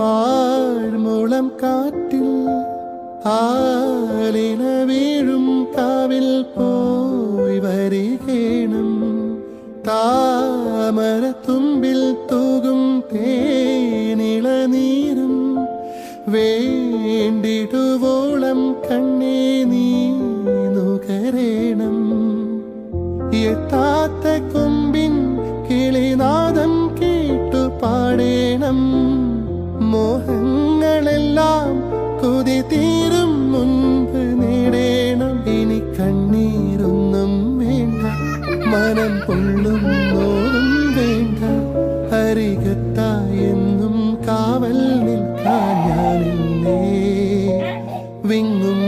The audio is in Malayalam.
പാഴ്മുളം കാറ്റിൽ ആലിന വീഴും കാവിൽ പോയി വരികേണം താമരത്തുമ്പിൽ തൂകും തേനിളനീരും വേണ്ടിടുവോളം കണ്ണേ നീ നുകരേണം എത്താത്ത കൊമ്പിൻ കിളിനാദം കേട്ടു പാടേണം മോഹങ്ങളെല്ലാം കൊതി തീരും മുൻപ് നേടേണം ഇനി കണ്ണീരൊന്നും വേണ്ട മനം പൊള്ളുന്നോറും വേണ്ട അരികത്തായെന്നും കാവൽ നിൽക്കാൻ ഞാനില്ലേ വിങ്ങും